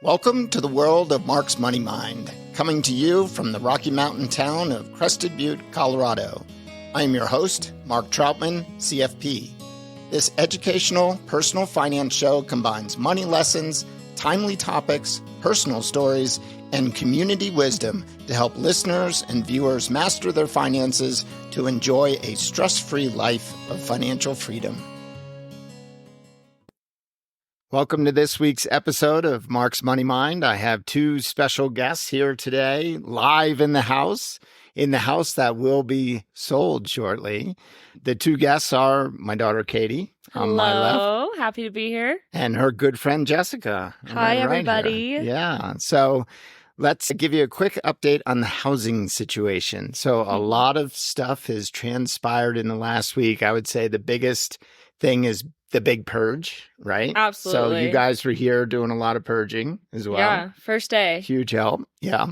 Welcome to the world of Mark's Money Mind, coming to you from the Rocky Mountain town of Crested Butte, Colorado. I am your host, Mark Troutman, CFP. This educational, personal finance show combines money lessons, timely topics, personal stories, and community wisdom to help listeners and viewers master their finances to enjoy a stress-free life of financial freedom. Welcome to this week's episode of Mark's Money Mind. I have two special guests here today, live in the house that will be sold shortly. The two guests are my daughter, Katie, on my left. Hello, happy to be here. And her good friend, Jessica. Hi, everybody. Yeah, so let's give you a quick update on the housing situation. So a lot of stuff has transpired in the last week. I would say the biggest thing is the big purge, right? Absolutely. So you guys were here doing a lot of purging as well. Yeah, first day. Huge help. Yeah.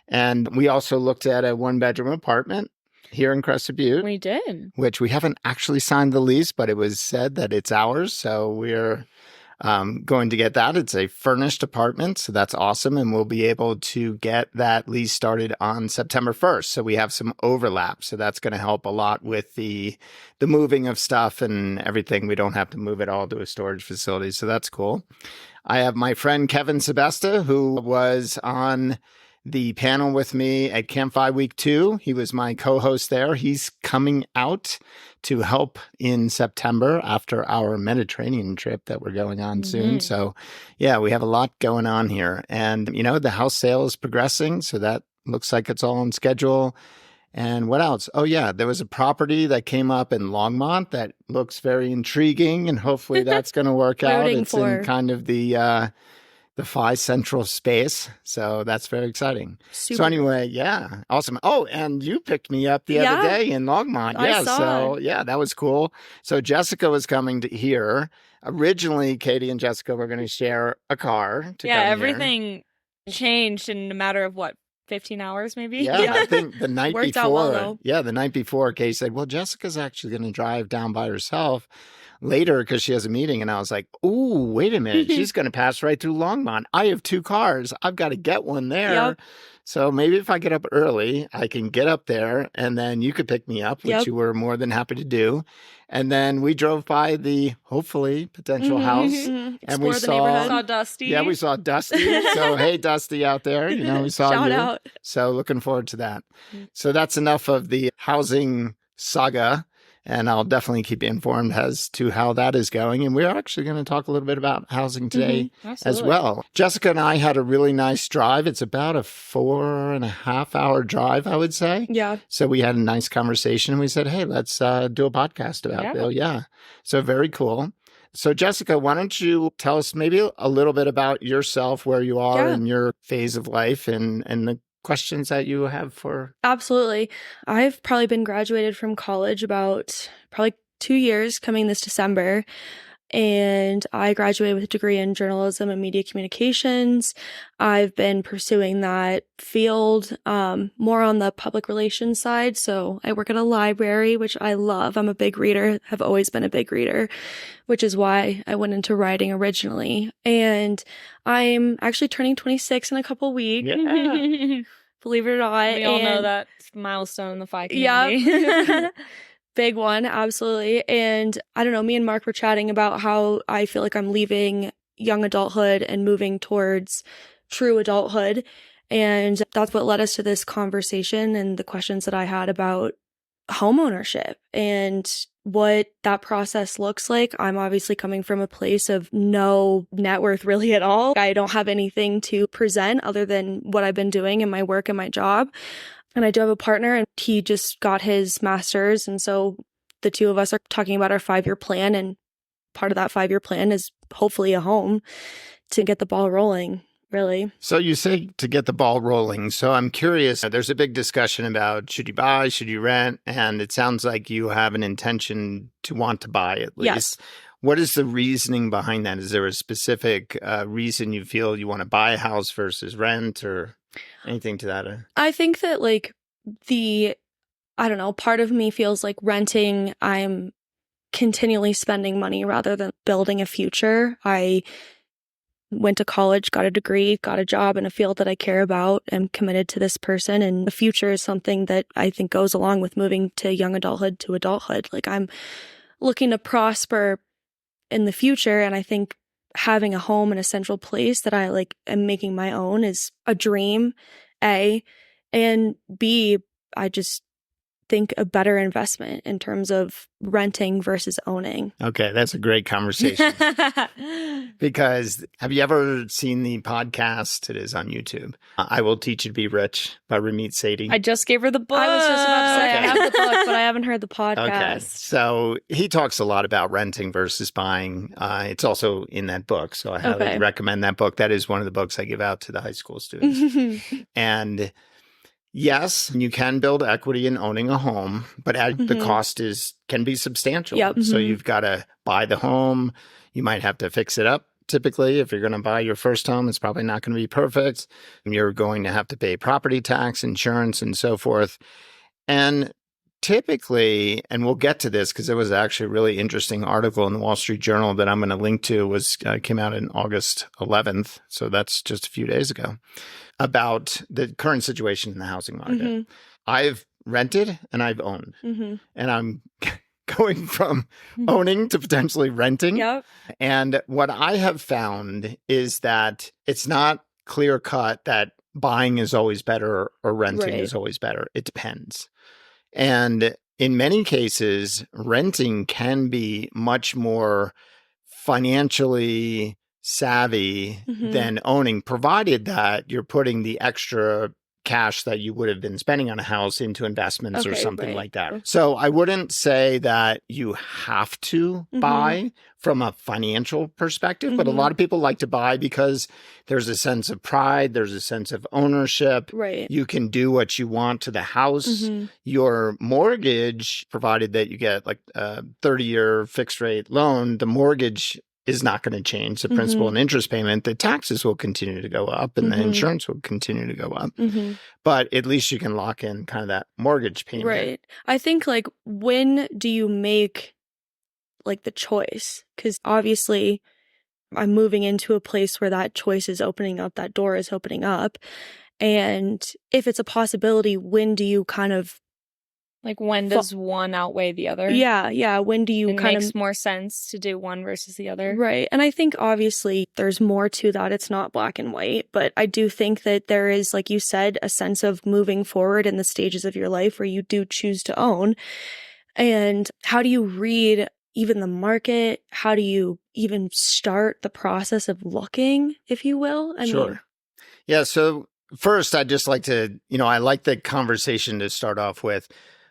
And we also looked at a one-bedroom apartment here in Crested Butte. We did. Which we haven't actually signed the lease, but it was said that it's ours. So we're going to get that. It's a furnished apartment, so that's awesome. And we'll be able to get that lease started on September 1st. So we have some overlap. So that's going to help a lot with the moving of stuff and everything. We don't have to move it all to a storage facility. So that's cool. I have my friend Kevin Sebesta, who was on the panel with me at Camp Fi Week 2. He was my co-host there. He's coming out to help in September after our Mediterranean trip that we're going on soon. So yeah, we have a lot going on here. And, you know, the house sale is progressing. So that looks like it's all on schedule. And what else? Oh, yeah, there was a property that came up in Longmont that looks very intriguing. And hopefully that's going to work out. It's in kind of the Phi Central space. So that's very exciting. Super. So anyway, yeah, awesome. Oh, and you picked me up the other day in Longmont. I saw. So yeah, that was cool. So Jessica was coming to here. Originally, Katie and Jessica were going to share a car to come here. Everything changed in a matter of 15 hours maybe? Yeah, I think the night Worked before. out well, though. Yeah, the night before, Katie said, well, Jessica's actually going to drive down by herself later because she has a meeting. And I was like, ooh, wait a minute. She's going to pass right through Longmont. I have two cars. I've got to get one there. Yep. So maybe if I get up early, I can get up there and then you could pick me up, which you were more than happy to do. And then we drove by the hopefully potential house and we saw Dusty. Yeah, we saw Dusty. So hey, Dusty out there, you know, we saw Shout you. out. So looking forward to that. So that's enough of the housing saga. And I'll definitely keep you informed as to how that is going. And we're actually going to talk a little bit about housing today as well. Jessica and I had a really nice drive. It's about a 4.5 hour drive, I would say. Yeah. So we had a nice conversation and we said, hey, let's do a podcast about Bill. Yeah. So very cool. So Jessica, why don't you tell us maybe a little bit about yourself, where you are in your phase of life and the questions that you have for? Absolutely. I've probably been graduated from college about probably 2 years coming this December. And I graduated with a degree in journalism and media communications. I've been pursuing that field more on the public relations side. So I work at a library, which I love. I'm a big reader, have always been a big reader, which is why I went into writing originally. And I'm actually turning 26 in a couple weeks. Yeah. Believe it or not. We all know that milestone in the Phi community. Yeah. Big one, absolutely. And I don't know, me and Mark were chatting about how I feel like I'm leaving young adulthood and moving towards true adulthood. And that's what led us to this conversation and the questions that I had about homeownership and what that process looks like. I'm obviously coming from a place of no net worth really at all. I don't have anything to present other than what I've been doing in my work and my job. And I do have a partner and he just got his master's. And so the two of us are talking about our 5-year plan. And part of that 5-year plan is hopefully a home to get the ball rolling, really. So you say to get the ball rolling. So I'm curious, there's a big discussion about should you buy, should you rent? And it sounds like you have an intention to want to buy at least. Yes. What is the reasoning behind that? Is there a specific reason you feel you want to buy a house versus rent or anything to that? I think that part of me feels like renting, I'm continually spending money rather than building a future. I went to college, got a degree, got a job in a field that I care about, am committed to this person. And the future is something that I think goes along with moving to young adulthood to adulthood. Like, I'm looking to prosper in the future. And I think having a home in a central place that I like am making my own is a dream, A. And B, I just think a better investment in terms of renting versus owning. Okay, that's a great conversation. Because have you ever seen the podcast? It is on YouTube. I Will Teach You to Be Rich by Ramit Sethi. I just gave her the book. I was just about to say, Okay. I have the book, but I haven't heard the podcast. Okay, so he talks a lot about renting versus buying. It's also in that book, so I highly recommend that book. That is one of the books I give out to the high school students. And yes, you can build equity in owning a home, but the cost can be substantial. Yep. So you've got to buy the home. You might have to fix it up. Typically, if you're going to buy your first home, it's probably not going to be perfect. You're going to have to pay property tax, insurance, and so forth. And typically, and we'll get to this because there was actually a really interesting article in the Wall Street Journal that I'm going to link to, came out on August 11th. So that's just a few days ago, about the current situation in the housing market. I've rented and I've owned, and I'm going from owning to potentially renting. Yep. And what I have found is that it's not clear cut that buying is always better or renting is always better. It depends. And in many cases, renting can be much more financially savvy than owning, provided that you're putting the extra cash that you would have been spending on a house into investments or something like that. So I wouldn't say that you have to buy from a financial perspective, but a lot of people like to buy because there's a sense of pride, there's a sense of ownership. Right. You can do what you want to the house. Your mortgage, provided that you get like a 30-year fixed rate loan, the mortgage is not going to change. The principal and interest payment, the taxes will continue to go up and the insurance will continue to go up. But at least you can lock in kind of that mortgage payment. Right. I think, like, when do you make like the choice? Because obviously I'm moving into a place where that choice is opening up, that door is opening up. And if it's a possibility, when do you kind of like, when does one outweigh the other? Yeah. When do you it kind of makes more sense to do one versus the other? Right. And I think obviously there's more to that. It's not black and white, but I do think that there is, like you said, a sense of moving forward in the stages of your life where you do choose to own. And how do you read even the market? How do you even start the process of looking, if you will? I mean, yeah. So first, I'd just like to, I like the conversation to start off with.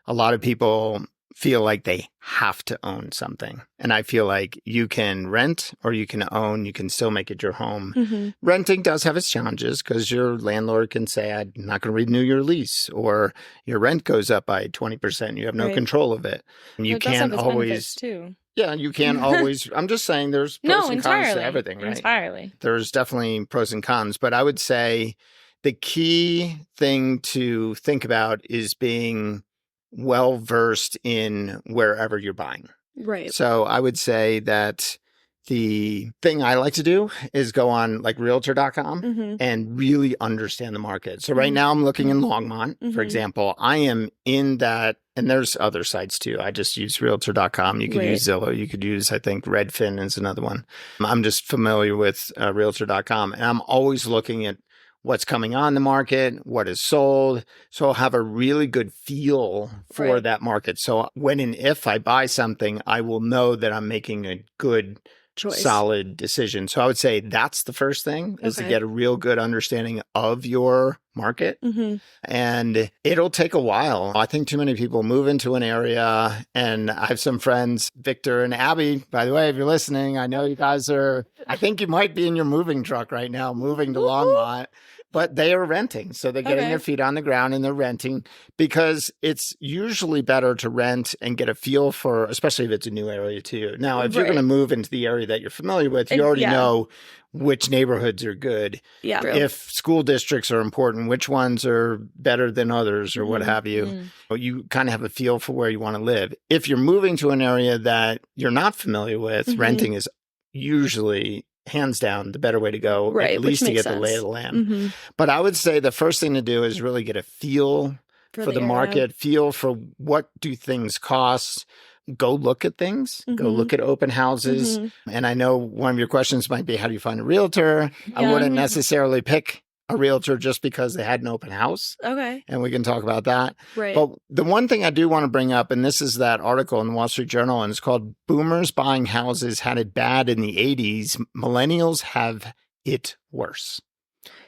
A lot of people feel like they have to own something. And I feel like you can rent or you can own, you can still make it your home. Renting does have its challenges because your landlord can say, I'm not going to renew your lease, or your rent goes up by 20%. You have no control of it. And you can't always. Too. Yeah, you can't always. I'm just saying there's pros and cons to everything, right? Entirely. There's definitely pros and cons. But I would say the key thing to think about is being well-versed in wherever you're buying. Right. So I would say that the thing I like to do is go on like Realtor.com and really understand the market. So right now I'm looking in Longmont, for example. I am in that, and there's other sites too. I just use Realtor.com. You could use Zillow. You could use, I think, Redfin is another one. I'm just familiar with Realtor.com, and I'm always looking at what's coming on the market, what is sold. So I'll have a really good feel for that market. So when and if I buy something, I will know that I'm making a good, solid decision. So I would say that's the first thing, is to get a real good understanding of your market. And it'll take a while. I think too many people move into an area, and I have some friends, Victor and Abby, by the way, if you're listening, I know you guys I think you might be in your moving truck right now, moving to Longmont. But they are renting. So they're getting their feet on the ground and they're renting, because it's usually better to rent and get a feel for, especially if it's a new area to you. Now, if you're going to move into the area that you're familiar with, you already know which neighborhoods are good. Yeah. If school districts are important, which ones are better than others or what have you. You kind of have a feel for where you want to live. If you're moving to an area that you're not familiar with, renting is usually hands down the better way to go, Right, at which least to makes get the lay of sense. the land. Mm-hmm. But I would say the first thing to do is really get a feel for the area. market, feel for what do things cost. Go look at things, go Mhm. look at open houses. Mhm. And I know one of your questions might be, how do you find a realtor? I Yeah. wouldn't necessarily pick a realtor just because they had an open house. Okay. And we can talk about that. Right. But the one thing I do want to bring up, and this is that article in the Wall Street Journal, and it's called Boomers Buying Houses Had It Bad in the 80s. Millennials Have It Worse.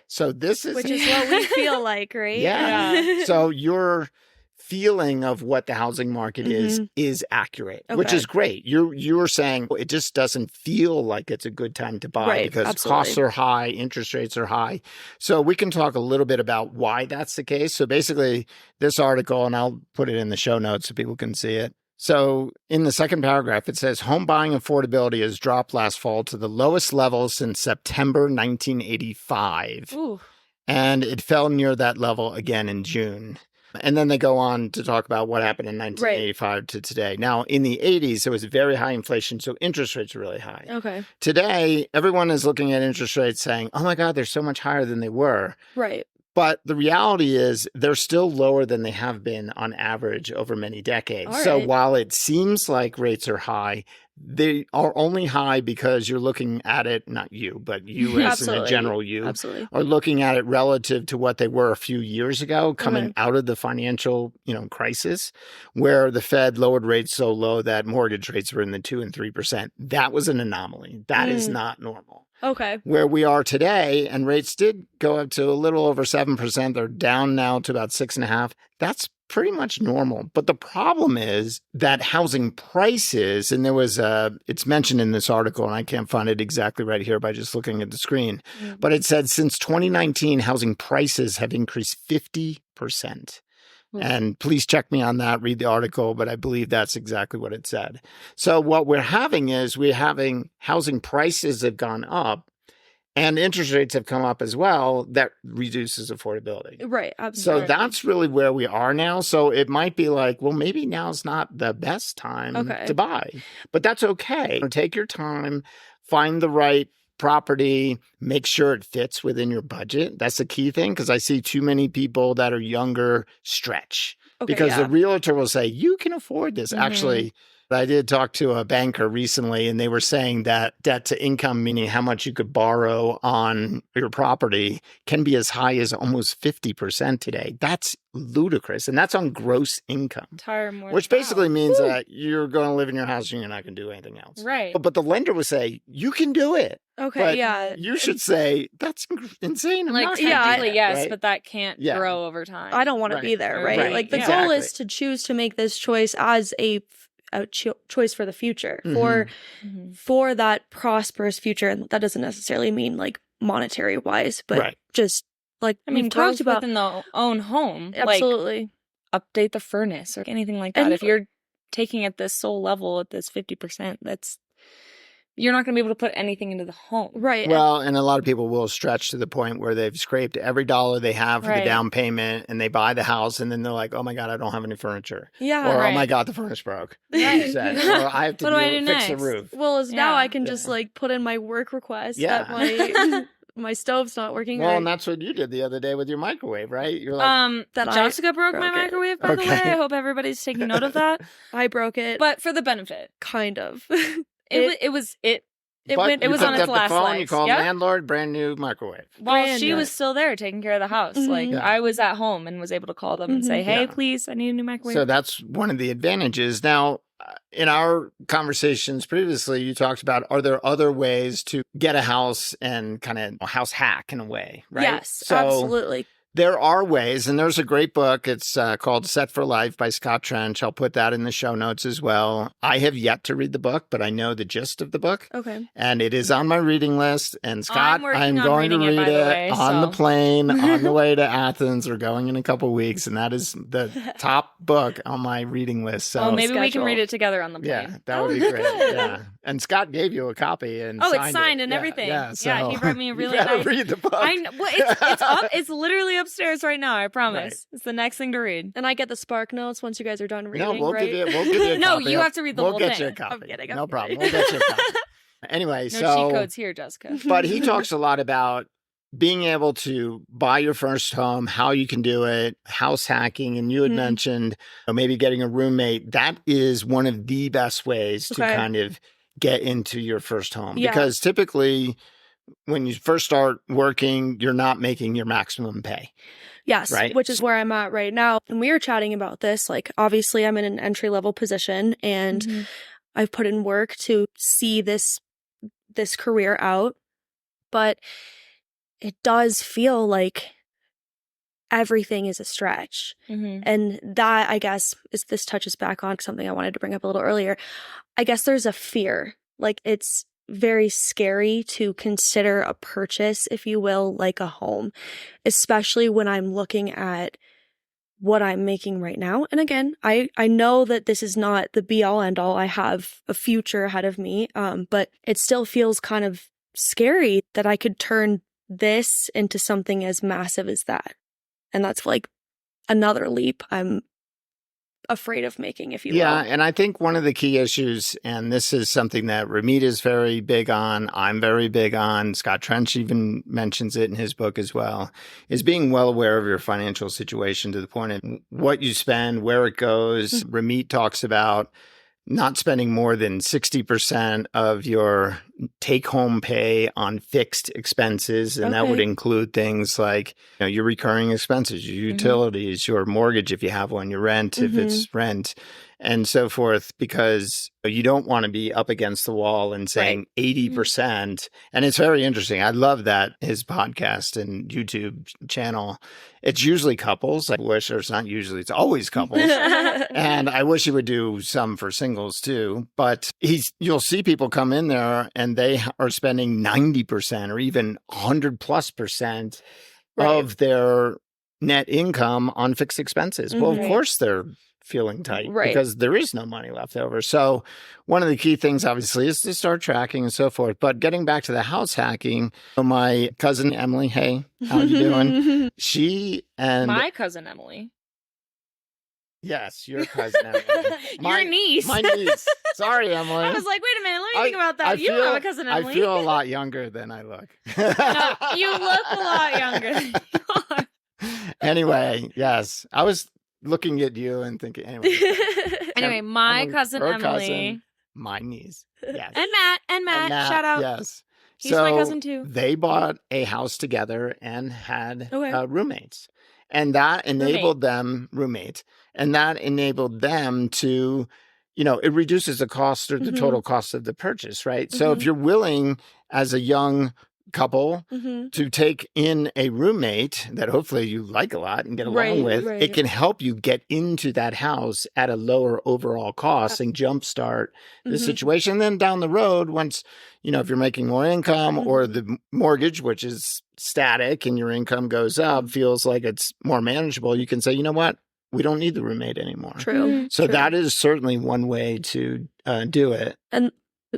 So this is... Which is what we feel like, right? Yeah. So your feeling of what the housing market is accurate, which Okay. is great. You're saying it just doesn't feel like it's a good time to buy Right, because absolutely. costs are high, interest rates are high. So we can talk a little bit about why that's the case. So basically this article, and I'll put it in the show notes so people can see it. So in the second paragraph, it says home buying affordability has dropped last fall to the lowest level since September 1985. Ooh. And it fell near that level again in June. And then they go on to talk about what happened in 1985 to today. Now, in the 80s, there was very high inflation, so interest rates were really high. Okay. Today, everyone is looking at interest rates saying, oh my God, they're so much higher than they were. Right. But the reality is they're still lower than they have been on average over many decades. All So right. while it seems like rates are high, they are only high because you're looking at it, not you, but you as in a Absolutely. general you, Absolutely. are looking at it relative to what they were a few years ago, coming Okay. out of the financial, crisis, where the Fed lowered rates so low that mortgage rates were in the 2 and 3%. That was an anomaly. That is not normal. Okay. Where we are today, and rates did go up to a little over 7%. They're down now to about 6.5%. That's pretty much normal. But the problem is that housing prices, and it's mentioned in this article, and I can't find it exactly right here by just looking at the screen, but it said since 2019, housing prices have increased 50%. And please check me on that, read the article, but I believe that's exactly what it said. So what we're having housing prices have gone up and interest rates have come up as well. That reduces affordability. Right. Absolutely. So that's really where we are now. So it might be like, well, maybe now's not the best time to buy, but that's okay. Take your time, find the right property, make sure it fits within your budget. That's the key thing, because I see too many people that are younger stretch because the realtor will say, you can afford this. Actually, I did talk to a banker recently, and they were saying that debt to income, meaning how much you could borrow on your property, can be as high as almost 50% today. That's ludicrous. And that's on gross income, which basically means that you're going to live in your house and you're not going to do anything else. Right. But the lender would say, you can do it. Okay. But yeah. you should say, that's insane. I'm not gonna do technically, that, yes, right? but that can't grow over time. I don't want to be there, right? Right. Like the Exactly. goal is to choose to make this choice as a choice for the future, for that prosperous future. And that doesn't necessarily mean like monetary wise, but just like we've growth talked about within the own home. Absolutely. Like, update the furnace or anything like that. And if you're taking at this sole level at this 50%, you're not going to be able to put anything into the home. Right. Well, and a lot of people will stretch to the point where they've scraped every dollar they have for the down payment and they buy the house and then they're like, oh my God, I don't have any furniture. Yeah. Or, oh my God, the furnace broke. Right. Or I have to What do I do fix the next? roof. Well, now I can just like put in my work request that my stove's not working Well, right. and that's what you did the other day with your microwave, right? You're like, Jessica broke my microwave, by the way. I hope everybody's taking note of that. I broke it. But for the benefit. Kind of. It was It was on its last phone, life. You called landlord, brand new microwave. Well, she was still there taking care of the house. Like I was at home and was able to call them and say, hey, please, I need a new microwave. So that's one of the advantages. Now, in our conversations previously, you talked about, are there other ways to get a house and kind of house hack in a way, right? Yes, so absolutely. There are ways, and there's a great book. It's called Set for Life by Scott Trench. I'll put that in the show notes as well. I have yet to read the book, but I know the gist of the book. Okay. And it is on my reading list. And Scott, I'm going to read it on the plane on the way to Athens. We're going in a couple of weeks, and that is the top book on my reading list. So maybe we can read it together on the plane. Yeah, that would be great. Yeah. And Scott gave you a copy and it's signed and everything. Yeah, so he brought me a really nice. Read the book. I know. Well, it's up. It's literally upstairs right now. I promise. Right. It's the next thing to read. And I get the Spark Notes once you guys are done reading. No, we'll right? give you a No, copy. you have to read the whole thing. We'll get you a copy. I'm kidding. No problem. We'll get you a copy. Anyway, No so cheat codes here, Jessica. but he talks a lot about being able to buy your first home, how you can do it, house hacking. And you had mentioned maybe getting a roommate. That is one of the best ways to kind of get into your first home. Yeah. Because typically when you first start working, you're not making your maximum pay. Yes, right? Which is where I'm at right now. And we were chatting about this. Like, obviously, I'm in an entry-level position, and I've put in work to see this career out. But it does feel like everything is a stretch. And that, I guess, this touches back on something I wanted to bring up a little earlier. I guess there's a fear. Like, it's very scary to consider a purchase, if you will, like a home, especially when I'm looking at what I'm making right now. And again, I know that this is not the be all end all. I have a future ahead of me, but it still feels kind of scary that I could turn this into something as massive as that. And that's like another leap I'm afraid of making, if you will. Yeah, and I think one of the key issues, and this is something that Ramit is very big on, I'm very big on, Scott Trench even mentions it in his book as well, is being well aware of your financial situation to the point of what you spend, where it goes. Ramit talks about not spending more than 60% of your take-home pay on fixed expenses, and that would include things like your recurring expenses, your utilities, your mortgage if you have one, your rent if it's rent, and so forth, because you don't want to be up against the wall and saying 80%. And it's very interesting. I love that his podcast and YouTube channel, it's usually couples. I wish, or it's not usually, it's always couples. And I wish he would do some for singles too. But you'll see people come in there and they are spending 90% or even 100+% of their net income on fixed expenses. Well, of course they're feeling tight because there is no money left over. So one of the key things obviously is to start tracking and so forth. But getting back to the house hacking, my cousin Emily, hey, how you doing? She and my cousin Emily. Yes, your cousin Emily. Your niece. My niece. Sorry, Emily. I was like, wait a minute, let me think about that. You don't have a cousin Emily. I feel a lot younger than I look. No, you look a lot younger than you are. Anyway, yes. I was looking at you and thinking, anyway, my cousin Emily. Cousin, my niece. Yes. And Matt, shout out. Yes. He's my cousin too. They bought a house together and had roommates. And that enabled them, roommates, and that enabled them to, it reduces the cost or the total cost of the purchase, right? So if you're willing as a young couple to take in a roommate that hopefully you like a lot and get along with, it can help you get into that house at a lower overall cost and jumpstart the situation. Then down the road, once, if you're making more income or the mortgage, which is static and your income goes up, feels like it's more manageable, you can say, you know what? We don't need the roommate anymore. True. So that is certainly one way to do it. And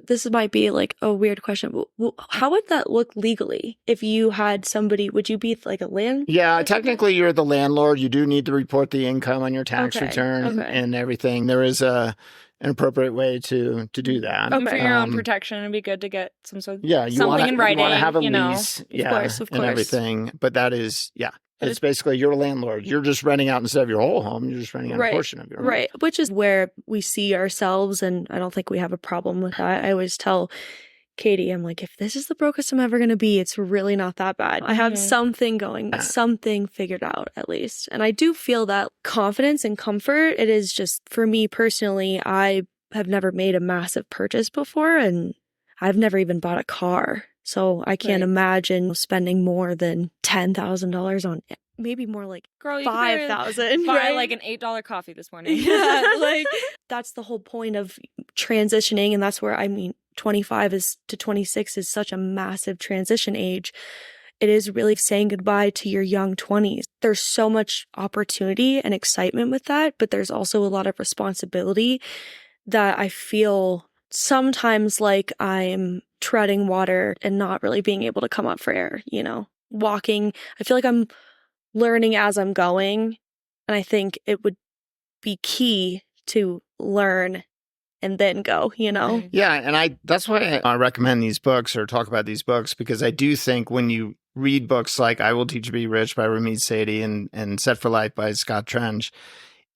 this might be like a weird question, but how would that look legally? If you had somebody, would you be like a landlord? Yeah, technically you're the landlord. You do need to report the income on your tax return and everything. There is an appropriate way to do that. For your own protection, it'd be good to get some sort of you something in writing. You want to have a lease, of course. And everything. But that is, it's basically you're a landlord. You're just renting out instead of your whole home. You're just renting out a portion of your home. Right, which is where we see ourselves, and I don't think we have a problem with that. I always tell Katie, I'm like, if this is the brokest I'm ever going to be, it's really not that bad. I have something going, something figured out at least. And I do feel that confidence and comfort. It is just, for me personally, I have never made a massive purchase before, and I've never even bought a car. So I can't imagine spending more than $10,000 on it. Maybe more like $5,000. Buy like an $8 coffee this morning. Like that's the whole point of transitioning, and that's where 25 to 26 is such a massive transition age. It is really saying goodbye to your young 20s. There's so much opportunity and excitement with that, but there's also a lot of responsibility that I feel sometimes like I'm treading water and not really being able to come up for air, walking. I feel like I'm learning as I'm going. And I think it would be key to learn and then go, you know? Mhm. Yeah, and that's why I recommend these books or talk about these books, because I do think when you read books like I Will Teach You to Be Rich by Ramit Sethi and Set for Life by Scott Trench,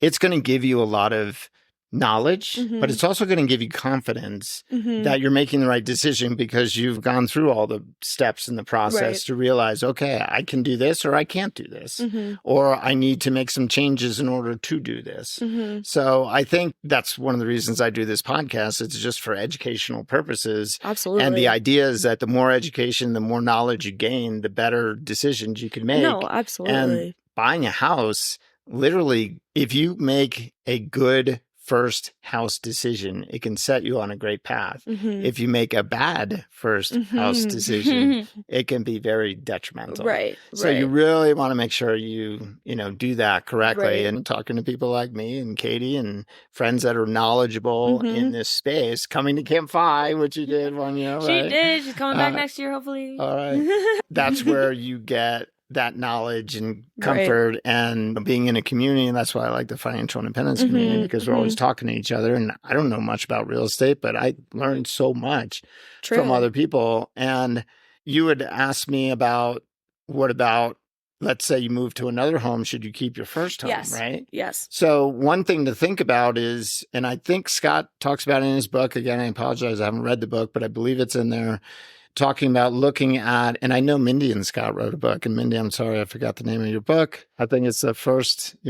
it's going to give you a lot of knowledge, but it's also going to give you confidence that you're making the right decision because you've gone through all the steps in the process Right. to realize, okay, I can do this or I can't do this, or I need to make some changes in order to do this. So I think that's one of the reasons I do this podcast. It's just for educational purposes. Absolutely. And the idea is that the more education, the more knowledge you gain, the better decisions you can make. No, absolutely. And buying a house, literally, if you make a good first house decision, it can set you on a great path. If you make a bad first house decision, it can be very detrimental. Right. So you really want to make sure you do that correctly. Right. And talking to people like me and Katie and friends that are knowledgeable in this space, coming to Camp Fi, which you did one year, She right? did. She's coming back next year, hopefully. All right. That's where you get that knowledge and comfort and being in a community. And that's why I like the financial independence community, because we're always talking to each other. And I don't know much about real estate, but I learned so much from other people. And you would ask me about, what about, let's say you move to another home, should you keep your first home, right? Yes. So one thing to think about is, and I think Scott talks about it in his book, again, I apologize, I haven't read the book, but I believe it's in there, talking about looking at, and I know Mindy and Scott wrote a book, and Mindy, I'm sorry, I forgot the name of your book. I think it's your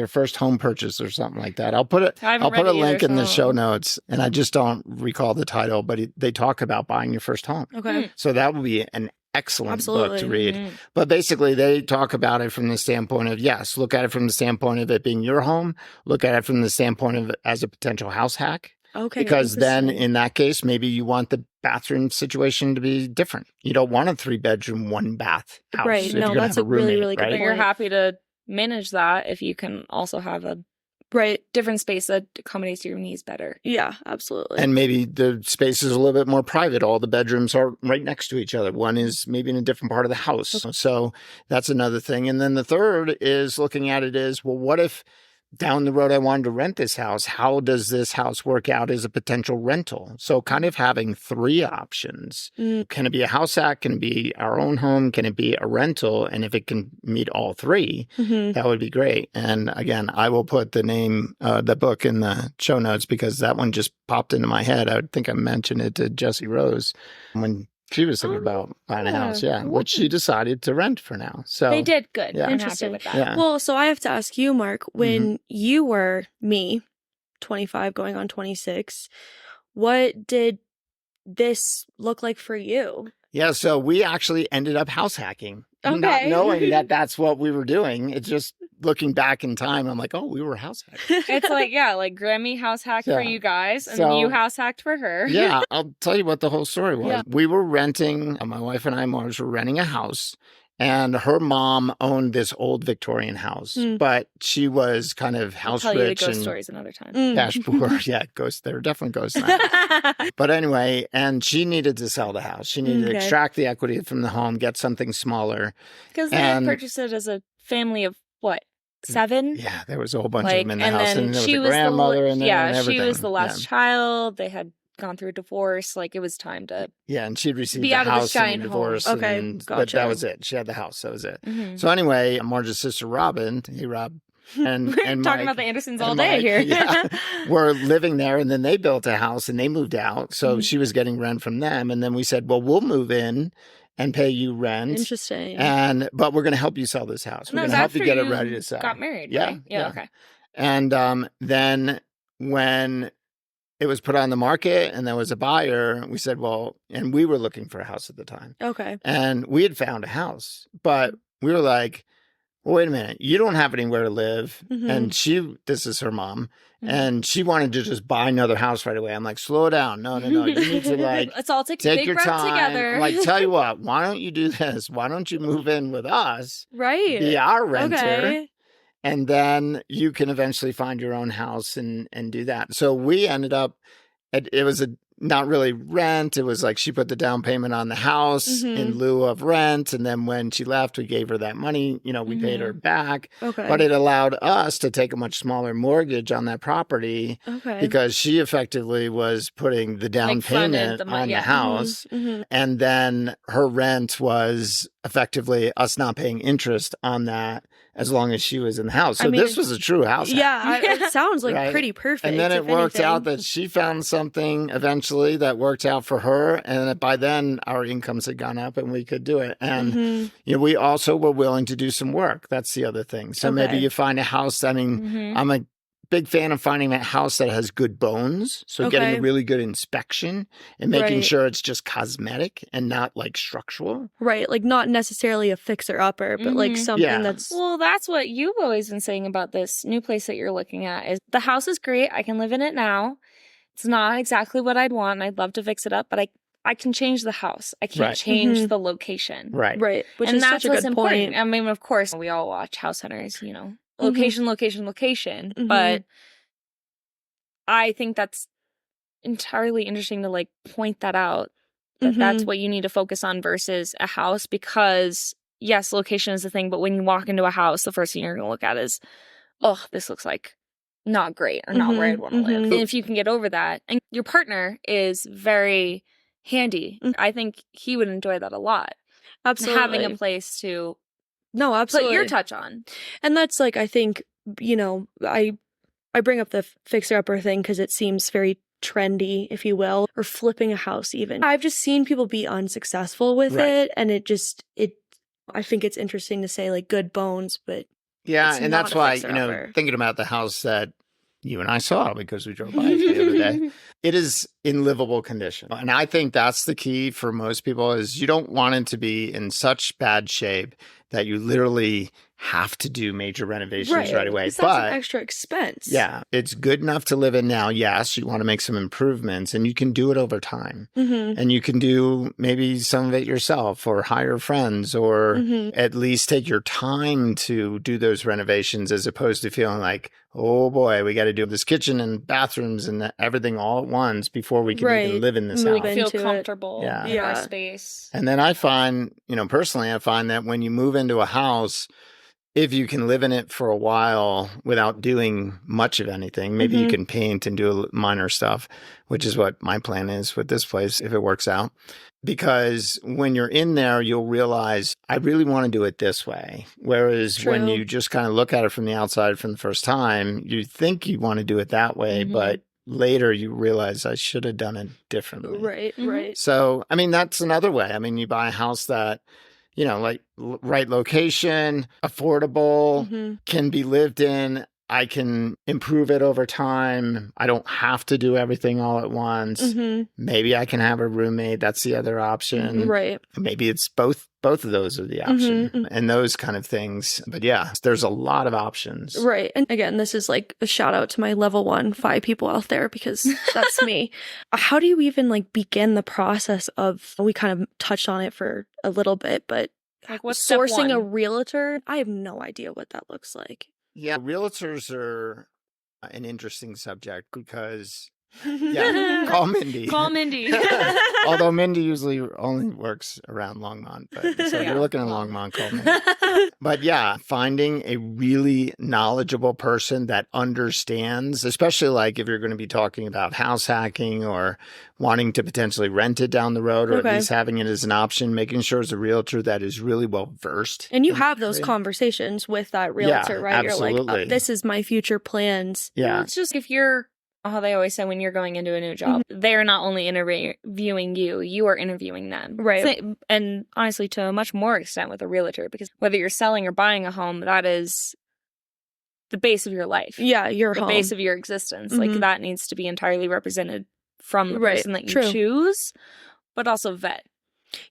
first home purchase or something like that. I'll put a link in the show notes, and I just don't recall the title, but they talk about buying your first home. Okay. So that would be an excellent book to read. Mhm. But basically, they talk about it from the standpoint of, yes, look at it from the standpoint of it being your home, look at it from the standpoint of it as a potential house hack. Okay. Because then in that case, maybe you want the bathroom situation to be different. You don't want a 3-bedroom, 1-bath house. Right. if No, you're gonna that's have a really, roommate, really good right? But you're point. happy to manage that if you can also have a different space that accommodates your needs better. Yeah, absolutely. And maybe the space is a little bit more private. All the bedrooms are right next to each other. One is maybe in a different part of the house. So that's another thing. And then the third is looking at it is, well, what if down the road I wanted to rent this house? How does this house work out as a potential rental? So kind of having 3 options. Can it be a house hack? Can it be our own home? Can it be a rental? And if it can meet all 3, that would be great. And again, I will put the book in the show notes, because that one just popped into my head. I think I mentioned it to Jessie Rose when she was thinking about buying a house, which she decided to rent for now. So They did good. Yeah. I'm happy Interesting. with that. Yeah. Well, so I have to ask you, Mark, when you were 25 going on 26, what did this look like for you? Yeah, so we actually ended up house hacking, not Okay. knowing that that's what we were doing. It's just looking back in time, I'm like, oh, we were house hacking. It's like, like Grammy house hacked for Yeah. you guys, and So- you house hacked for her. Yeah, I'll tell you what the whole story was. Yeah. We were renting, my wife and I, Mars, were renting a house. And her mom owned this old Victorian house, but she was kind of I'll house tell you the rich ghost and stories another time. cash poor. Yeah, ghosts. There are definitely ghosts in that house. But anyway, and she needed to sell the house. She needed to Okay. extract the equity from the home, get something smaller. Because they And- had purchased it as a family of what, 7? Yeah, there was a whole bunch of them in the and house, then and there was she a was grandmother in there. yeah, and she everything. was the last child. They had gone through a divorce. Like, it was time to. Yeah, and she'd received Be the out of the house and giant the home. divorce. Okay, But gotcha. that was it. She had the house. That was it. Mhm. So anyway, Marge's sister Robin, hey Rob, and We're and talking Mike, about the Andersons all and day Mike, here. yeah, were living there, and then they built a house and they moved out. So she was getting rent from them, and then we said, well, we'll move in and pay you rent. Interesting. But we're going to help you sell this house. And We're that going was to help you after get it ready to sell. Got married. Yeah, Right? yeah. Okay. And then when it was put on the market and there was a buyer, we said, well, and we were looking for a house at the time. Okay. And we had found a house, but we were like, well, wait a minute, you don't have anywhere to live. Mhm. And this is her mom, Mhm. and she wanted to just buy another house right away. I'm like, slow down. No. You need to Let's all take a take big your breath time. together. I'm like, tell you what, why don't you do this? Why don't you move in with us, Right. be our renter? Okay. And then you can eventually find your own house and do that. So we ended up, it was not really rent. It was like she put the down payment on the house in lieu of rent. And then when she left, we gave her that money. We paid her back. Okay. But it allowed us to take a much smaller mortgage on that property because she effectively was putting the down payment on the house. And then her rent was effectively us not paying interest on that as long as she was in the house. So this was a true house hack. Yeah, it sounds like Right? pretty perfect. And then it if worked out anything. that she found something eventually that worked out for her. And by then our incomes had gone up and we could do it. And we also were willing to do some work. That's the other thing. So maybe you find a house. I mean, I'm a big fan of finding a house that has good bones. So getting a really good inspection and making sure it's just cosmetic and not like structural. Right. Like not necessarily a fixer-upper, but like something that's... Well, that's what you've always been saying about this new place that you're looking at is the house is great. I can live in it now. It's not exactly what I'd want. And I'd love to fix it up, but I can change the house. I can't change the location. Right. Right. Which and is that's such a what's good important. point. I mean, of course, we all watch House Hunters, location, location. But I think that's entirely interesting to like point that out, that that's what you need to focus on versus a house because yes, location is the thing, but when you walk into a house, the first thing you're going to look at is, oh, this looks like not great or not where I'd want to live. And if you can get over that, and your partner is very handy, I think he would enjoy that a lot. Absolutely. Having a place to absolutely put your touch on. And that's like, I think, I bring up the fixer-upper thing because it seems very trendy, if you will, or flipping a house even. I've just seen people be unsuccessful with it, and I think it's interesting to say like good bones, but and that's why, thinking about the house that you and I saw because we drove by it the other day, it is in livable condition. And I think that's the key for most people is you don't want it to be in such bad shape that you literally have to do major renovations right away. But that's an extra expense. Yeah, it's good enough to live in now. Yes, you want to make some improvements and you can do it over time. And you can do maybe some of it yourself or hire friends or at least take your time to do those renovations as opposed to feeling like, oh boy, we got to do this kitchen and bathrooms and everything all at once before we can even live in this house. Feel comfortable in our space. And then I find, personally, I find that when you move into a house, if you can live in it for a while without doing much of anything, maybe you can paint and do minor stuff, which is what my plan is with this place, if it works out. Because when you're in there, you'll realize, I really want to do it this way. Whereas when you just kind of look at it from the outside from the first time, you think you want to do it that way, but later you realize I should have done it differently. Right. So, I mean, that's another way. I mean, you buy a house that, like right location, affordable, can be lived in. I can improve it over time. I don't have to do everything all at once. Maybe I can have a roommate. That's the other option. Right. Maybe it's both of those are the option and those kind of things. But yeah, there's a lot of options. Right. And again, this is like a shout out to my level 1 FI people out there because that's me. How do you even like begin the process of, we kind of touched on it for a little bit, but like what's sourcing a realtor? I have no idea what that looks like. Yeah, realtors are an interesting subject because, call Mindy. Call Mindy. Although Mindy usually only works around Longmont. But, so if you're looking at Longmont, call Mindy. But yeah, finding a really knowledgeable person that understands, especially like if you're going to be talking about house hacking or wanting to potentially rent it down the road or at least having it as an option, making sure it's a realtor that is really well versed. And you have those conversations with that realtor, right? Absolutely. You're like, this is my future plans. Yeah. Well, it's just if you're, how they always say when you're going into a new job, they're not only interviewing you, you are interviewing them. Right. And honestly, to a much more extent with a realtor, because whether you're selling or buying a home, that is the base of your life. Yeah, your the home. base of your existence. Like that needs to be entirely represented from the person that you choose, but also vet.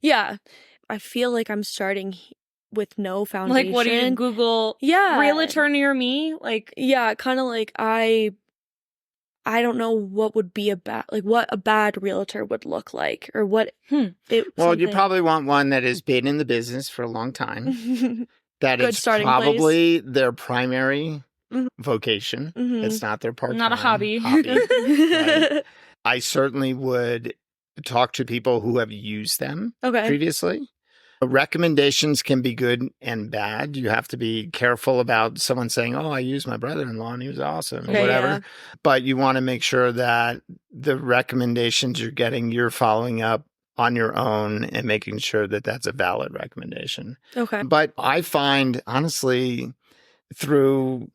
Yeah. I feel like I'm starting with no foundation. Like, what do you Google? Yeah. Realtor near me? Like, yeah, kind of like I don't know what would be what a bad realtor would look like or what. Well, you probably want one that has been in the business for a long time. That Good it's place. probably their primary vocation. It's not their part-time not a hobby. right? I certainly would talk to people who have used them previously. Recommendations can be good and bad. You have to be careful about someone saying, oh, I used my brother-in-law and he was awesome, or whatever. Yeah. But you want to make sure that the recommendations you're getting, you're following up on your own and making sure that that's a valid recommendation. Okay. But I find, honestly, through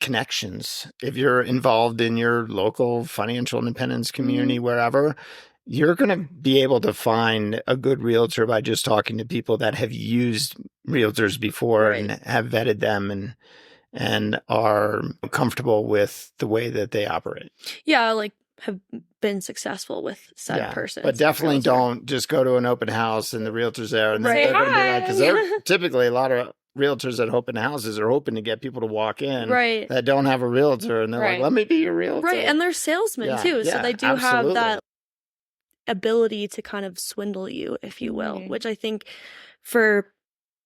connections, if you're involved in your local financial independence community, wherever, you're going to be able to find a good realtor by just talking to people that have used realtors before and have vetted them and are comfortable with the way that they operate. Yeah, like have been successful with said person. But definitely don't just go to an open house and the realtor's there and they're going to be like, because they're typically a lot of realtors at open houses are hoping to get people to walk in that don't have a realtor, and they're like, let me be your realtor. Right, and they're salesmen too, so they do have that ability to kind of swindle you, if you will, which I think for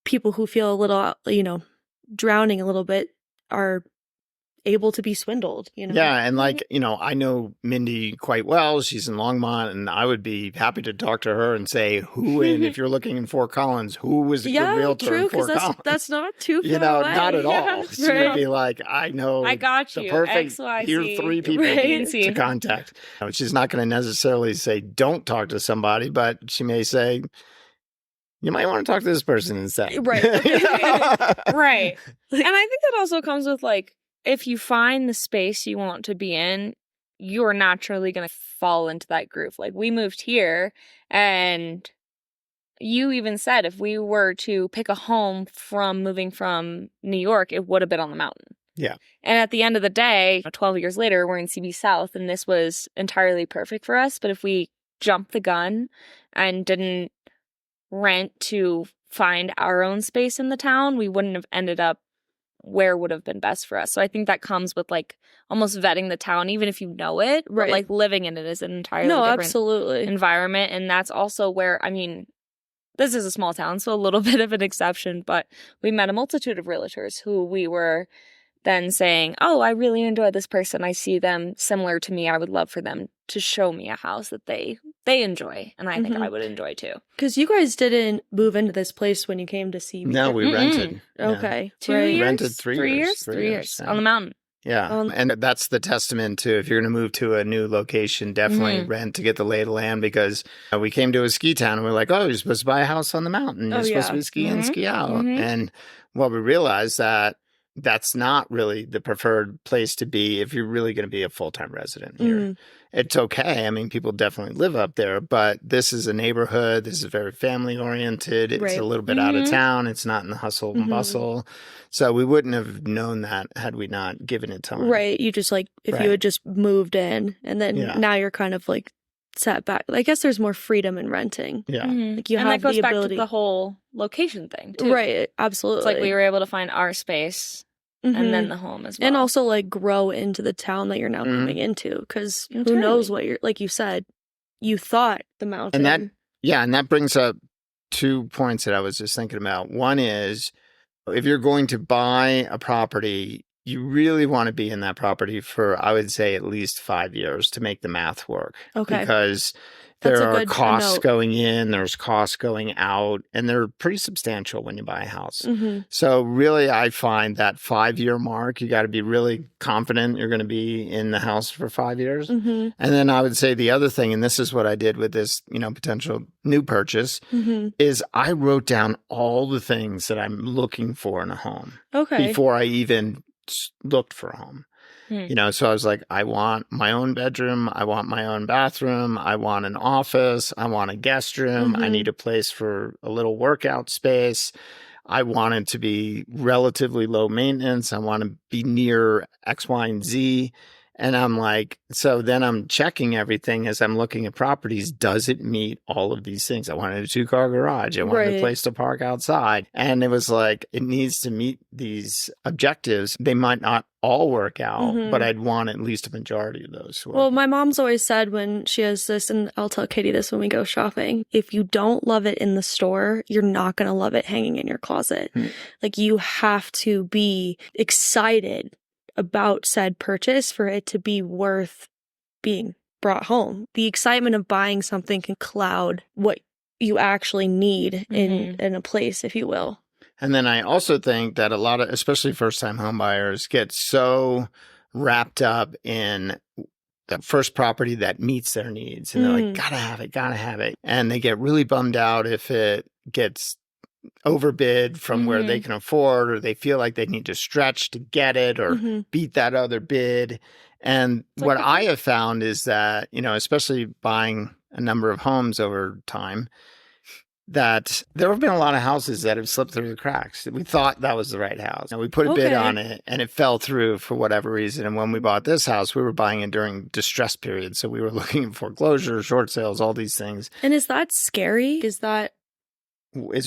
people who feel a little, drowning a little bit are able to be swindled, Yeah, and I know Mindy quite well. She's in Longmont, and I would be happy to talk to her and say, if you're looking in Fort Collins, who was a good realtor in Fort Collins? That's not too far away. Not at all. She would be like, I know I got you. The perfect, here are 3 people to contact. She's not going to necessarily say, don't talk to somebody, but she may say, you might want to talk to this person instead. Right. Right. And I think that also comes with if you find the space you want to be in, you're naturally going to fall into that groove. We moved here, and you even said if we were to pick a home from moving from New York, it would have been on the mountain. Yeah. And at the end of the day, 12 years later, we're in CB South, and this was entirely perfect for us. But if we jumped the gun and didn't rent to find our own space in the town, we wouldn't have ended up where would have been best for us. So I think that comes with almost vetting the town, even if you know it, but living in it is an entirely different environment. And that's also where, this is a small town, so a little bit of an exception, but we met a multitude of realtors who we were then saying, oh, I really enjoy this person. I see them similar to me. I would love for them to show me a house that they enjoy, and I think I would enjoy too. Because you guys didn't move into this place when you came to CB. No, we rented. Okay. 2 years? Rented 3 years. 3 years on the mountain. Yeah. And that's the testament to, if you're going to move to a new location, definitely rent to get the lay of the land, because we came to a ski town and we're like, oh, you're supposed to buy a house on the mountain. You're supposed to be ski in, ski out. And we realized that that's not really the preferred place to be if you're really going to be a full-time resident here. It's okay. People definitely live up there, but this is a neighborhood. This is very family-oriented. It's a little bit out of town. It's not in the hustle and bustle. So we wouldn't have known that had we not given it time. Right. You just if you had just moved in, and then now you're kind of set back. I guess there's more freedom in renting. Yeah. You and have that goes the back ability. To the whole location thing, too. Right. Absolutely. It's we were able to find our space. And then the home as well. And also grow into the town that you're now moving into, because who knows what you're, like you said, you thought the mountain. And that brings up 2 points that I was just thinking about. One is, if you're going to buy a property, you really want to be in that property for, I would say, at least 5 years to make the math work. Okay. Because there are costs going in, there's costs going out, and they're pretty substantial when you buy a house. So really, I find that 5-year mark, you got to be really confident you're going to be in the house for 5 years. And then I would say the other thing, and this is what I did with this, potential new purchase, is I wrote down all the things that I'm looking for in a home before I even looked for a home. So I was like, I want my own bedroom. I want my own bathroom. I want an office. I want a guest room. I need a place for a little workout space. I want it to be relatively low maintenance. I want to be near X, Y, and Z. And I'm like, so then I'm checking everything as I'm looking at properties. Does it meet all of these things? I wanted a 2-car garage. I wanted a place to park outside. And it was like, it needs to meet these objectives. They might not all work out, but I'd want at least a majority of those. Well, my mom's always said when she has this, and I'll tell Katie this when we go shopping, if you don't love it in the store, you're not going to love it hanging in your closet. You have to be excited about said purchase for it to be worth being brought home. The excitement of buying something can cloud what you actually need in a place, if you will. And then I also think that a lot of, especially first-time home buyers, get so wrapped up in the first property that meets their needs. And they're like, gotta have it. And they get really bummed out if it gets overbid from where they can afford, or they feel like they need to stretch to get it or beat that other bid. And what I have found is that, you know, especially buying a number of homes over time, that there have been a lot of houses that have slipped through the cracks. We thought that was the right house. And we put a bid on it and it fell through for whatever reason. And when we bought this house, we were buying it during distress period. So we were looking at foreclosure, short sales, all these things. And is that scary? Is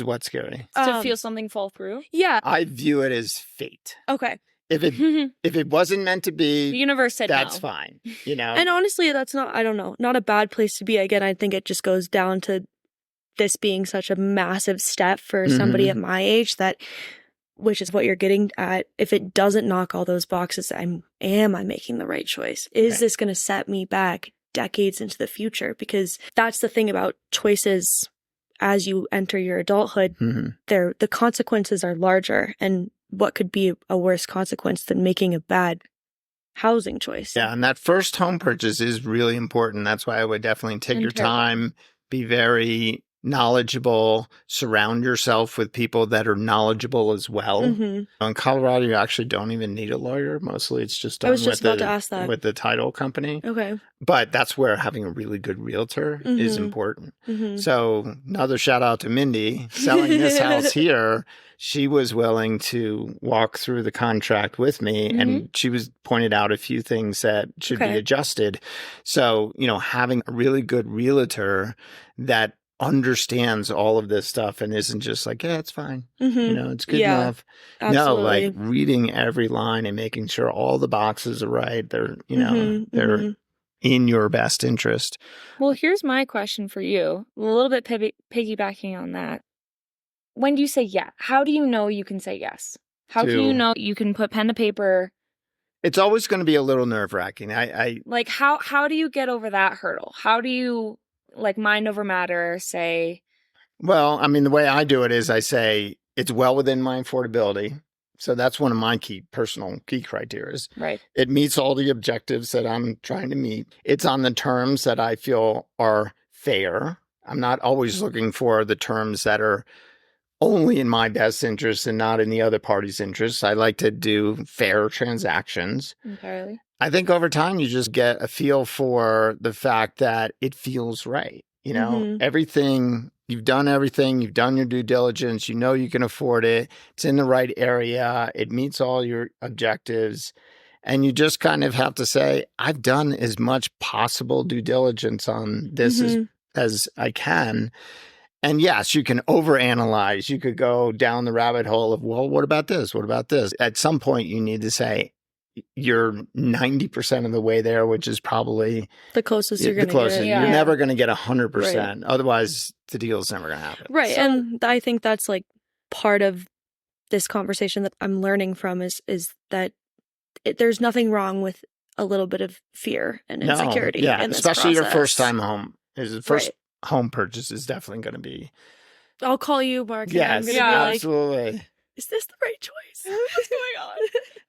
what scary? To feel something fall through? Yeah. I view it as fate. Okay. If it wasn't meant to be, the universe said that's no. fine. You know? And honestly, that's not, I don't know, not a bad place to be. Again, I think it just goes down to this being such a massive step for somebody at my age, which is what you're getting at. If it doesn't knock all those boxes, am I making the right choice? Is this going to set me back decades into the future? Because that's the thing about choices as you enter your adulthood. The consequences are larger, and what could be a worse consequence than making a bad housing choice? Yeah, and that first home purchase is really important. That's why I would definitely take your time, be very knowledgeable, surround yourself with people that are knowledgeable as well. In Colorado, you actually don't even need a lawyer. Mostly it's just done with the title company. Okay. But that's where having a really good realtor is important. So another shout out to Mindy selling this house here. She was willing to walk through the contract with me, and she was pointed out a few things that should be adjusted. So, you know, having a really good realtor that understands all of this stuff and isn't just like, yeah, it's fine. You know, it's good enough. Absolutely. No, like reading every line and making sure all the boxes are right. They're, you know, they're in your best interest. Well, here's my question for you. A little bit piggybacking on that. When do you say yes? How do you know you can say yes? How can you know you can put pen to paper? It's always going to be a little nerve-wracking. Like, how do you get over that hurdle? How do you, like, mind over matter, say? Well, I mean, the way I do it is I say it's well within my affordability. So that's one of my personal key criteria. Right. It meets all the objectives that I'm trying to meet. It's on the terms that I feel are fair. I'm not always looking for the terms that are only in my best interest and not in the other party's interest. I like to do fair transactions. Entirely. I think over time you just get a feel for the fact that it feels right. You know, you've done everything, you've done your due diligence, you know you can afford it, it's in the right area, it meets all your objectives. And you just kind of have to say, I've done as much possible due diligence on this as I can. And yes, you can overanalyze. You could go down the rabbit hole of, well, what about this? What about this? At some point, you need to say, you're 90% of the way there, which is probably the closest you're going to get. You're never going to get 100%. Right. Otherwise, the deal's never going to happen. Right. So, and I think that's like part of this conversation that I'm learning from is that there's nothing wrong with a little bit of fear and insecurity. Yeah, in this especially process. your first time home. Home purchase is definitely going to be. I'll call you, Mark. Yes, be absolutely. Like, is this the right choice? What's going on?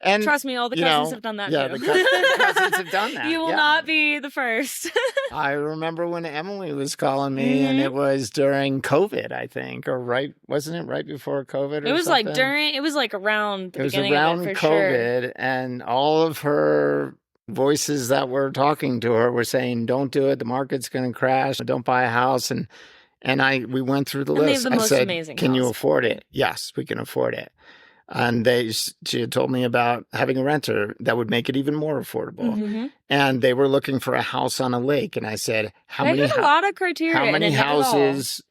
And trust me, all the cousins have done that too. The cousins have done that. You will not be the first. I remember when Emily was calling me, and it was during COVID, I think, or wasn't it right before COVID? It was something? It was like around the beginning of it, for COVID, sure. And all of her voices that were talking to her were saying, "Don't do it. The market's going to crash. Don't buy a house." And we went through the list. They have the most amazing "Can you house. afford it?" Yes, we can afford it. And she had told me about having a renter that would make it even more affordable. And they were looking for a house on a lake. And I said, a lot of criteria. How many houses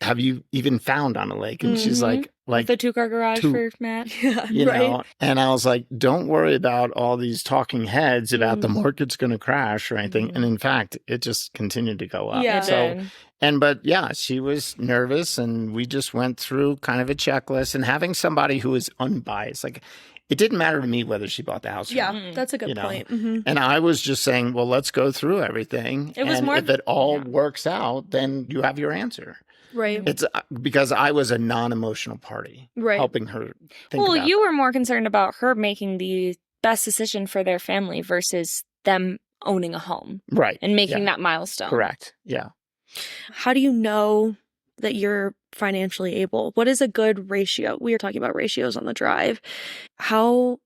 have you even found on a lake? And she's like the 2-car garage for Matt. You know, and I was like, don't worry about all these talking heads about the market's going to crash or anything. And in fact, it just continued to go up. Yeah. So But yeah, she was nervous, and we just went through kind of a checklist, and having somebody who is unbiased, like it didn't matter to me whether she bought the house or not. Yeah, that's a good point. And I was just saying, well, let's go through everything. It was and more- if it all works out, then you have your answer. Right. It's because I was a non-emotional party, helping her think Well, about you were more concerned about her making the best decision for their family versus them owning a home. Right. And making that milestone. Correct. Yeah. How do you know that you're financially able? What is a good ratio? We are talking about ratios on the drive. How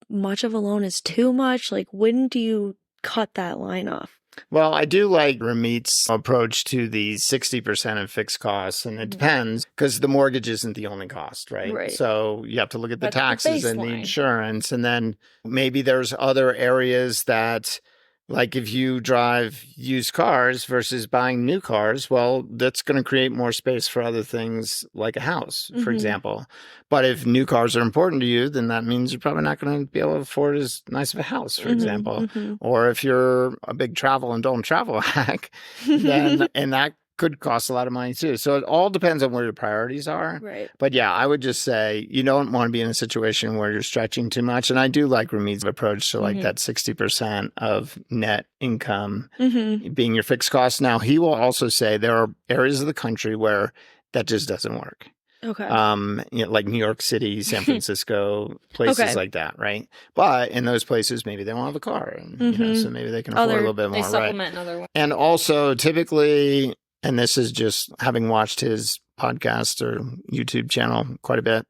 much of a loan is too much? Like, when do you cut that line off? Well, I do like Ramit's approach to the 60% of fixed costs, and it depends because the mortgage isn't the only cost, right? So you have to look at the That's the taxes and the baseline. insurance, and then maybe there's other areas that, like if you drive used cars versus buying new cars, well, that's going to create more space for other things like a house, for example. But if new cars are important to you, then that means you're probably not going to be able to afford as nice of a house, for example. Or if you're a big travel and don't travel hack, then and that could cost a lot of money too. So it all depends on where your priorities are. Right. But yeah, I would just say you don't want to be in a situation where you're stretching too much. And I do like Ramit's approach to like that 60% of net income being your fixed cost. Now, he will also say there are areas of the country where that just doesn't work. Okay. Like New York City, San Francisco, places like that, right? But in those places, maybe they don't have a car, and so maybe they can afford a little bit more, They supplement in other ways. And also, typically, and this is just having watched his podcast or YouTube channel quite a bit,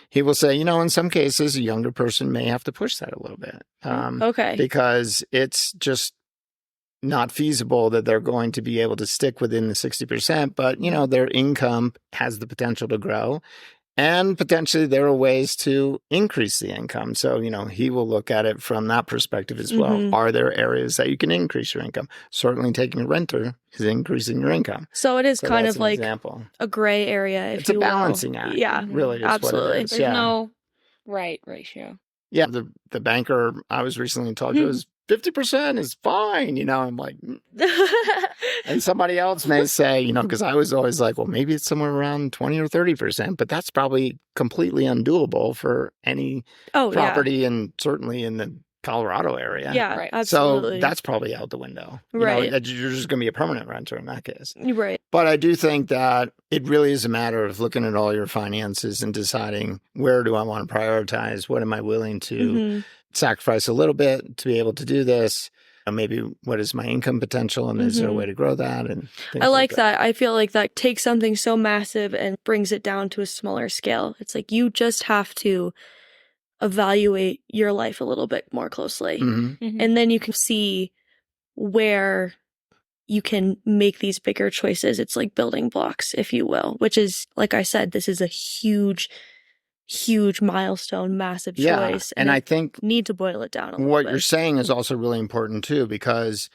he will say, in some cases, a younger person may have to push that a little bit, because it's just not feasible that they're going to be able to stick within the 60%, but their income has the potential to grow, and potentially there are ways to increase the income. So, he will look at it from that perspective as well. Are there areas that you can increase your income? Certainly taking a renter is increasing your income. So it is kind of like example. A gray area, if it's you will. a balancing act. Yeah, really is absolutely. what it is. There's no right ratio. Yeah, the banker I was recently told you was 50% is fine. I'm like, and somebody else may say, because I was always like, well, maybe it's somewhere around 20 or 30%, but that's probably completely undoable for any property, and certainly in the Colorado area. Yeah, right. Absolutely. So that's probably out the window. Right. That you're just going to be a permanent renter in that case. Right. But I do think that it really is a matter of looking at all your finances and deciding, where do I want to prioritize? What am I willing to sacrifice a little bit to be able to do this? Maybe what is my income potential, and is there a way to grow that? And I like that. I feel like that takes something so massive and brings it down to a smaller scale. It's like you just have to evaluate your life a little bit more closely. And then you can see where you can make these bigger choices. It's like building blocks, if you will, which is, like I said, this is a huge milestone, massive choice. And I think need to boil it down a little what bit. you're saying is also really important too, because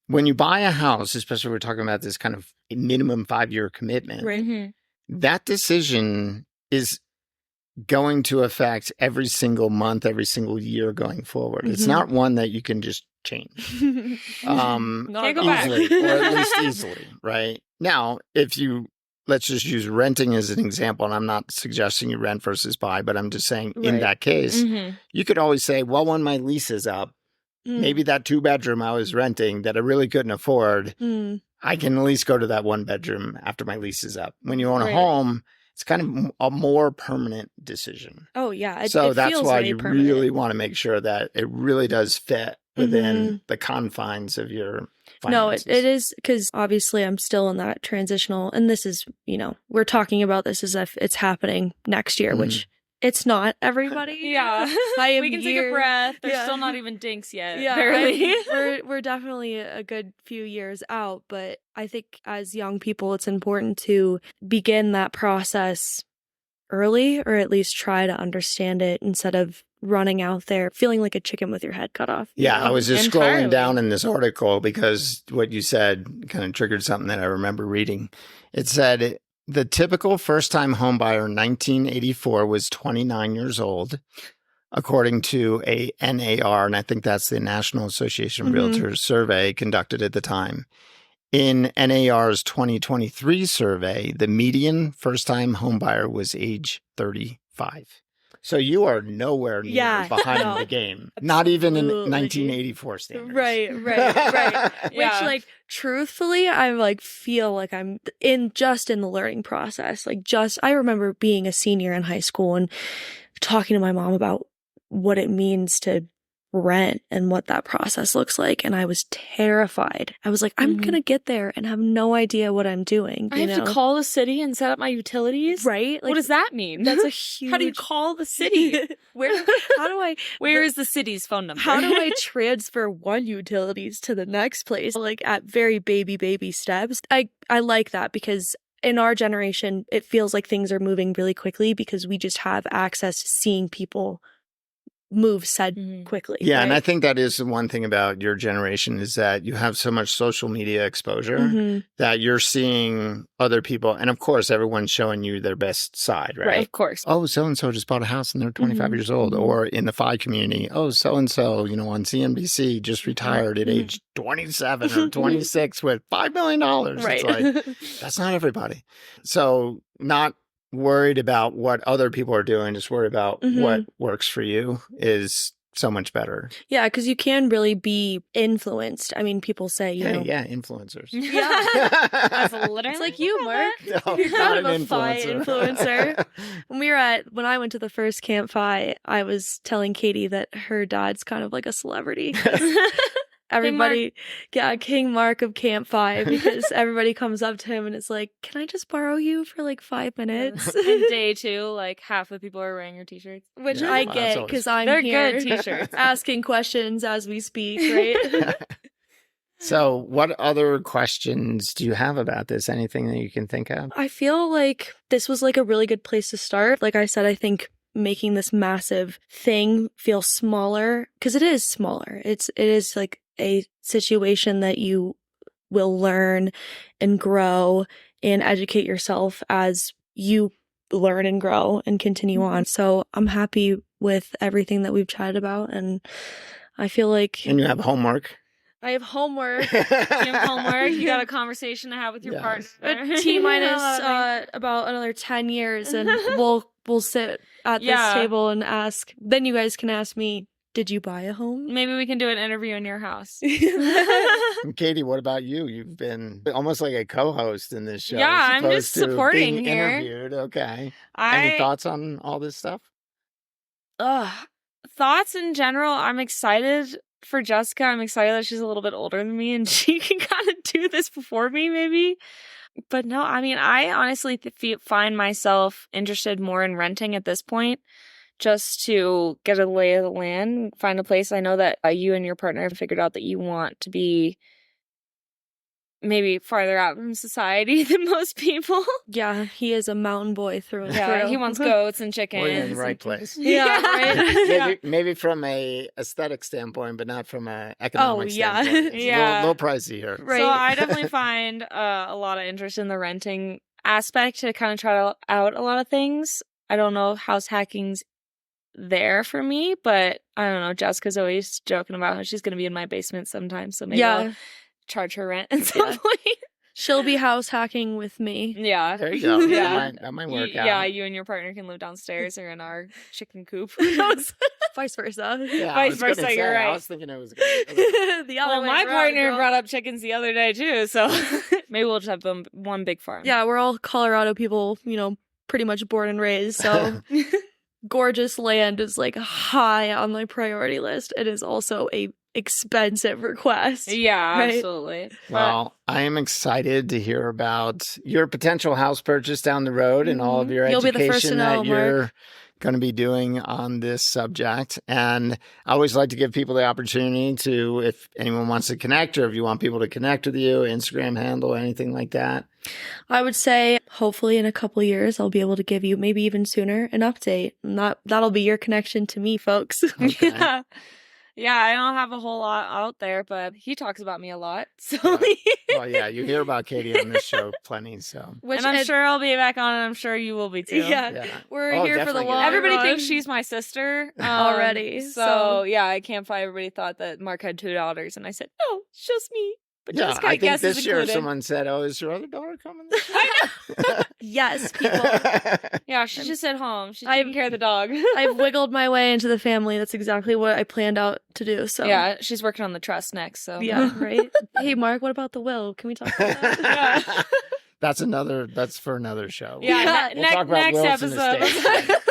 when you buy a house, especially we're talking about this kind of minimum 5-year commitment, that decision is going to affect every single month, every single year going forward. It's not one that you can just change. Can't go back. Easily, or at least easily, right? Now, let's just use renting as an example, and I'm not suggesting you rent versus buy, but I'm just saying in that case, you could always say, well, when my lease is up, maybe that 2-bedroom I was renting that I really couldn't afford, I can at least go to that 1-bedroom after my lease is up. When you own a home, it's kind of a more permanent decision. Oh, yeah. So that's feels why very you permanent. really want to make sure that it really does fit within the confines of your finances. No, it is, because obviously I'm still in that transitional, and this is, we're talking about this as if it's happening next year, which it's not, everybody. Yeah. I am We can here. take a breath. There's still not even dinks yet. Yeah, Barely. we're definitely a good few years out, but I think as young people, it's important to begin that process early, or at least try to understand it instead of running out there feeling like a chicken with your head cut off. Yeah, I was just scrolling Entirely. down in this article because what you said kind of triggered something that I remember reading. It said the typical first-time homebuyer in 1984 was 29 years old, according to a NAR, and I think that's the National Association of Realtors survey conducted at the time. In NAR's 2023 survey, the median first-time homebuyer was age 35. So you are nowhere near behind the game. Not even in 1984 standards. Right. Yeah. Which, like, truthfully, I like feel like I'm in the learning process. Like, I remember being a senior in high school and talking to my mom about what it means to rent and what that process looks like, and I was terrified. I was like, I'm gonna get there and have no idea what I'm doing. I have to call the city and set up my utilities, right? Like, what does that mean? That's a huge. How do you call the city? Where is the city's phone number? How do I transfer one utilities to the next place? Like, at very baby steps. I like that because in our generation, it feels like things are moving really quickly because we just have access to seeing people move quickly. Yeah, right? and I think that is the one thing about your generation is that you have so much social media exposure that you're seeing other people, and of course, everyone's showing you their best side, right? Of course. Oh, so-and-so just bought a house and they're 25 years old. Or in the FI community, oh, so-and-so, on CNBC just retired at age 27 or 26 with $5 million. Right. It's like, that's not everybody. So not worried about what other people are doing, just worried about what works for you is so much better. Yeah, because you can really be influenced. I mean, people say, you know. Yeah, influencers. Yeah. That's literally It's like you, Mark. No, You're not kind of an a FI influencer. When I went to the first Camp FI, I was telling Katie that her dad's kind of like a celebrity. Everybody, King Mark of Camp FI, because everybody comes up to him and it's like, can I just borrow you for like 5 minutes? And day 2, like half the people are wearing your t-shirts. Which I get because I'm They're here good t-shirts. asking questions as we speak, right? So what other questions do you have about this? Anything that you can think of? I feel like this was like a really good place to start. Like I said, I think making this massive thing feel smaller, because it is smaller. It is like a situation that you will learn and grow and educate yourself as you learn and grow and continue on. So I'm happy with everything that we've chatted about, and I feel like... And you have homework. I have homework. You have homework. You got a conversation to have with your partner. T-minus about another 10 years, and we'll sit at this table and ask. Then you guys can ask me, did you buy a home? Maybe we can do an interview in your house. Katie, what about you? You've been almost like a co-host in this show. Yeah, I'm just supporting being here. Interviewed. Okay. Any thoughts on all this stuff? Thoughts in general, I'm excited for Jessica. I'm excited that she's a little bit older than me and she can kind of do this before me, maybe. But no, I mean, I honestly find myself interested more in renting at this point, just to get a lay of the land, find a place. I know that you and your partner have figured out that you want to be maybe farther out from society than most people. Yeah, he is a mountain boy through and through. He wants goats and chickens. Well, you're in the right place. Yeah, right. Maybe from a aesthetic standpoint, but not from an economic standpoint. It's a little pricey here. Right. So I definitely find a lot of interest in the renting aspect to kind of try out a lot of things. I don't know if house hacking's there for me, but I don't know. Jessica's always joking about how she's going to be in my basement sometime, so maybe I'll charge her rent at some point. She'll be house hacking with me. Yeah. There you go. That might work out. Yeah, you and your partner can live downstairs or in our chicken coop. Who knows? Vice versa. Yeah, Vice versa, you're right. I was thinking it was good. The other way my around, partner girl. brought up chickens the other day too, so maybe we'll just have them one big farm. Yeah, we're all Colorado people, pretty much born and raised, so gorgeous land is like high on my priority list. It is also a expensive request. Yeah, right? absolutely. Well, I am excited to hear about your potential house purchase down the road and all of your You'll education be the first to know, that you're going to be doing on this subject. And I always like to give people the opportunity to, if anyone wants to connect or if you want people to connect with you, Instagram handle, anything like that. I would say hopefully in a couple of years I'll be able to give you, maybe even sooner, an update. And that'll be your connection to me, folks. Okay. Yeah, I don't have a whole lot out there, but he talks about me a lot. So Well, yeah, you hear about Katie on this show plenty, so. And I'm sure I'll be back on, and I'm sure you will be too. Yeah. We're here for the definitely. long Everybody run. thinks she's my sister Already. So yeah, I can't find. Everybody thought that Mark had 2 daughters, and I said, no, it's just me. But Yeah, discount I think guests this is year included. someone said, "Oh, is your other daughter coming this year?" I know. Yes, people. Yeah, she's just at home. She's taking care of the dog. I've wiggled my way into the family. That's exactly what I planned out to do. So yeah, she's working on the trust next. So yeah, right. Hey, Mark, what about the will? Can we talk about that? Yeah. That's for another show. Yeah, We'll talk about next wills and episode. estates.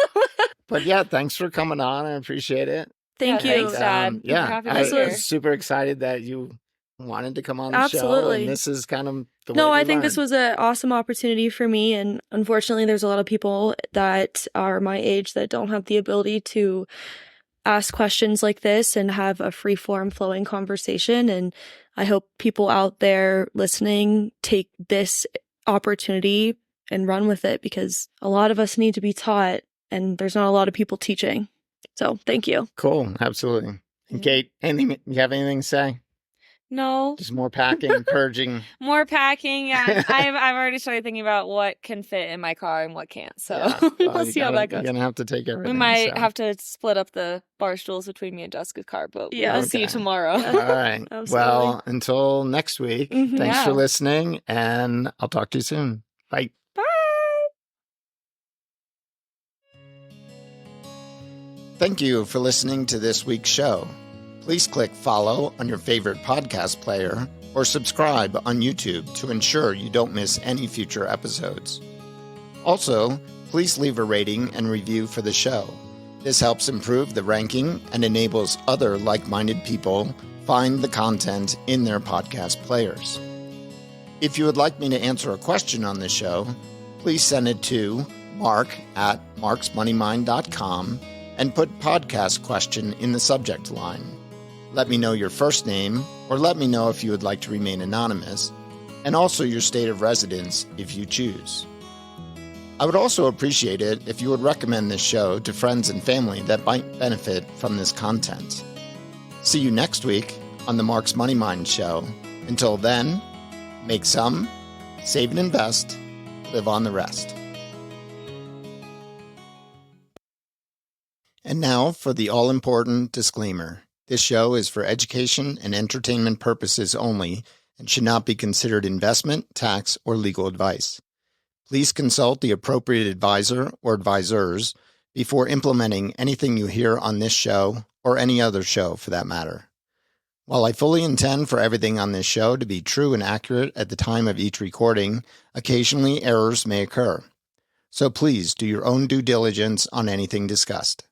But yeah, thanks for coming on. I appreciate it. Thank Yeah, you. thanks, Dad. Yeah, We're happy to I be here. was super excited that you wanted to come on the show. Absolutely. And this is kind of the way No, we I think this learn. was an awesome opportunity for me. And unfortunately, there's a lot of people that are my age that don't have the ability to ask questions like this and have a free form flowing conversation. And I hope people out there listening take this opportunity and run with it, because a lot of us need to be taught and there's not a lot of people teaching. So thank you. Cool. Absolutely. And Kate, you have anything to say? No. Just more packing, purging. More packing. Yeah, I've already started thinking about what can fit in my car and what can't. So Yeah. we'll see how that You're goes. going to have to take everything. We might so. have to split up the bar stools between me and Jessica's car, but Yeah, we'll see okay. tomorrow. All right. Absolutely. Well, until next week, Mhm. thanks Yeah. for listening, and I'll talk to you soon. Bye. Bye. Thank you for listening to this week's show. Please click follow on your favorite podcast player or subscribe on YouTube to ensure you don't miss any future episodes. Also, please leave a rating and review for the show. This helps improve the ranking and enables other like-minded people find the content in their podcast players. If you would like me to answer a question on the show, please send it to mark@marksmoneymind.com and put podcast question in the subject line. Let me know your first name, or let me know if you would like to remain anonymous, and also your state of residence if you choose. I would also appreciate it if you would recommend this show to friends and family that might benefit from this content. See you next week on the Mark's Money Mind Show. Until then, make some, save and invest, live on the rest. And now for the all-important disclaimer. This show is for education and entertainment purposes only and should not be considered investment, tax, or legal advice. Please consult the appropriate advisor or advisors before implementing anything you hear on this show or any other show for that matter. While I fully intend for everything on this show to be true and accurate at the time of each recording, occasionally errors may occur. So please do your own due diligence on anything discussed.